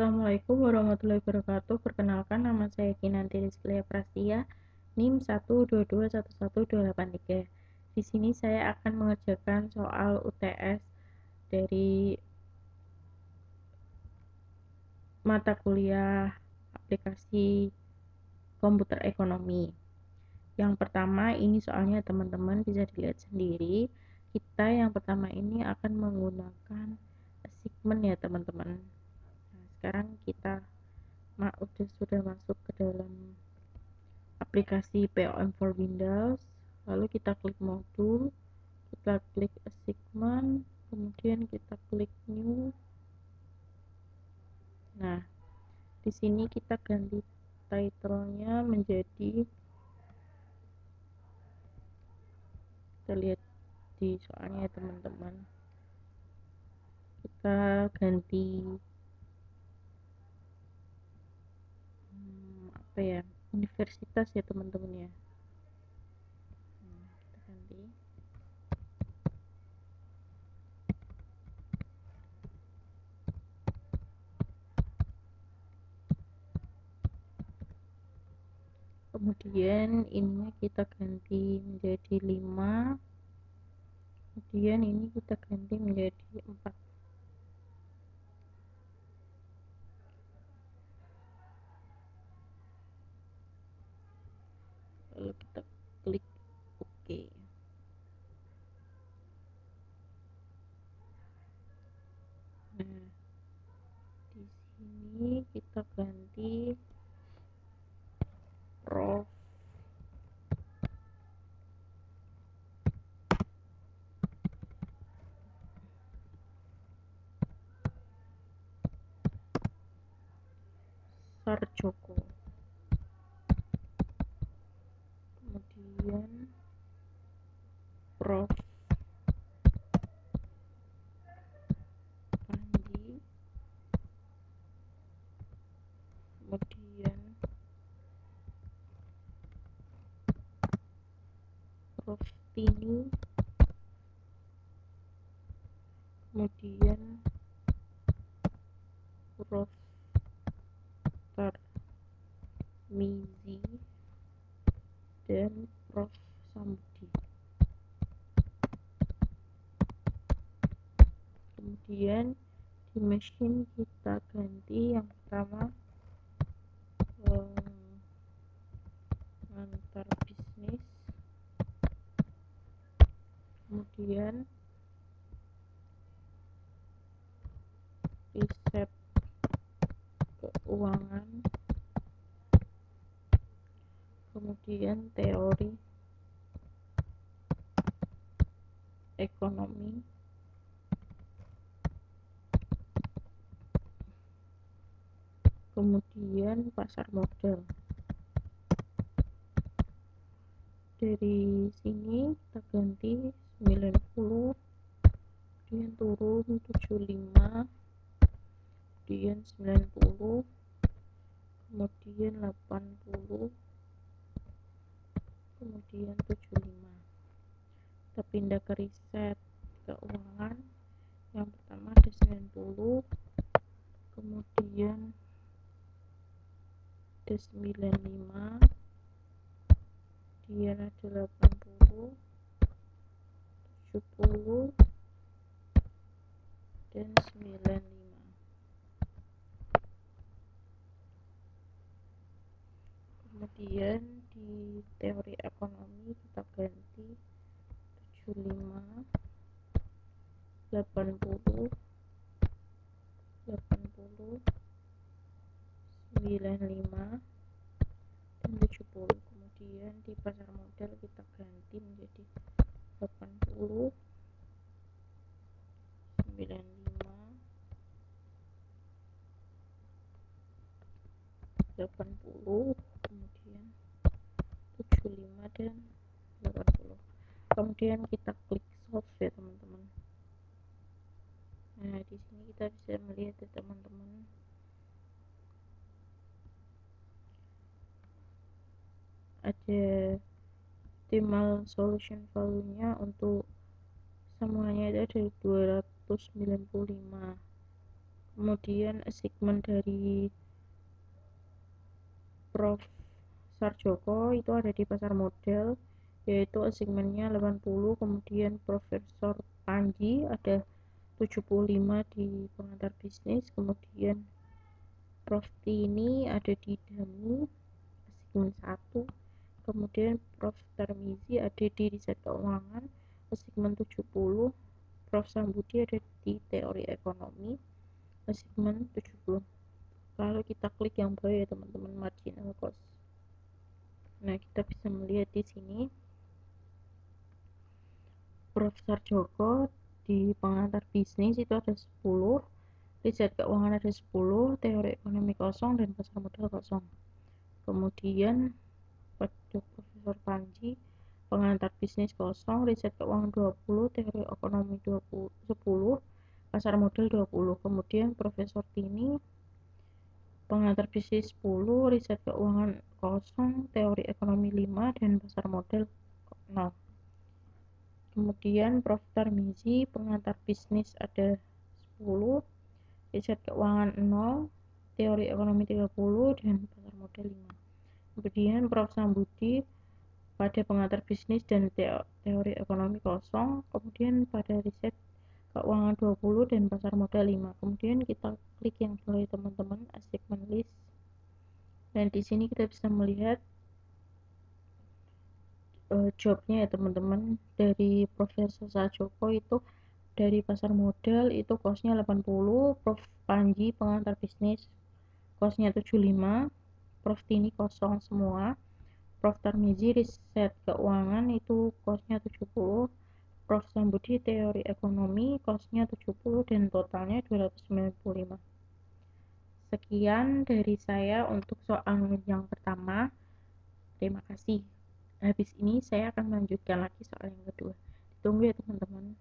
Assalamualaikum warahmatullahi wabarakatuh. Perkenalkan, nama saya Kinanti Rizklia Prastia, NIM 122111283. Di sini saya akan mengerjakan soal UTS dari mata kuliah aplikasi komputer ekonomi. Yang pertama, ini soalnya teman-teman bisa dilihat sendiri. Kita yang pertama ini akan menggunakan assignment ya teman-teman. Nah, sekarang kita sudah masuk ke dalam aplikasi POM for Windows, lalu kita klik modul, kita klik assignment, kemudian kita klik new. Nah, di sini kita ganti title-nya menjadi, kita lihat di soalnya teman-teman, kita ganti apa ya, universitas ya teman-teman ya. Kita ganti. Kemudian ininya kita ganti menjadi 5, kemudian ini kita ganti menjadi 4. Lalu kita klik OK. Nah, di sini kita ganti Prof Sarjoko, kemudian Prof Panji, kemudian Prof Tini, kemudian Prof Tarmizi, dan Prof Samudi. Kemudian di mesin kita ganti yang pertama antar bisnis, kemudian riset keuangan, kemudian teori ekonomi, kemudian pasar modal. Dari sini kita ganti 90, kemudian turun 75, kemudian 90, kemudian 80, kemudian 75. Kita pindah ke riset keuangan. Yang pertama ada 90, kemudian ada 95, kemudian ada 80, 70, dan 95. Kemudian di teori ekonomi kita ganti 75, 80, 80, 95, dan 70. Kemudian di pasar modal kita ganti menjadi 80, 95, 80, kemudian 75, dan 80. Kemudian kita klik solve ya teman-teman. Nah, di sini kita bisa melihat ya teman-teman, ada optimal solution value-nya untuk semuanya itu ada 295. Kemudian assignment dari Prof. Sarjoko itu ada di pasar modal, yaitu assignmentnya 80. Kemudian Profesor Panji ada 75 di pengantar bisnis. Kemudian Prof. Tini ada di Dami assignment 1. Kemudian Prof. Tarmizi ada di riset keuangan assignment 70. Prof. Sambudi ada di teori ekonomi assignment 70. Kalau kita klik yang bawah ya teman-teman, marginal cost. Nah, kita bisa melihat di sini Prof. Sarjoko di pengantar bisnis itu ada 10, riset keuangan ada 10, teori ekonomi kosong, dan pasar modal kosong. Kemudian pada Profesor Panji pengantar bisnis kosong, riset keuangan 20, teori ekonomi 20, 10, pasar modal 20. Kemudian Profesor Tini pengantar bisnis 10, riset keuangan kosong, teori ekonomi 5, dan pasar modal 0. Kemudian Prof. Tarmizi pengantar bisnis ada 10, riset keuangan 0, teori ekonomi 30, dan pasar modal 5. Kemudian Prof. Sambudi pada pengantar bisnis dan teori ekonomi kosong, kemudian pada riset keuangan 20 dan pasar modal 5. Kemudian kita klik yang bawah teman-teman, assignment list. Dan di sini kita bisa melihat jobnya ya teman-teman. Dari Profesor Sarjoko itu dari pasar modal itu kosnya 80, Prof. Panji pengantar bisnis kosnya 75, Prof. Tini kosong semua, Prof. Tarmizi riset keuangan itu kosnya 70, Prof. Sambudi teori ekonomi kosnya 70, dan totalnya 295. Sekian dari saya untuk soal yang pertama. Terima kasih. Habis ini saya akan melanjutkan lagi soal yang kedua. Ditunggu ya teman-teman.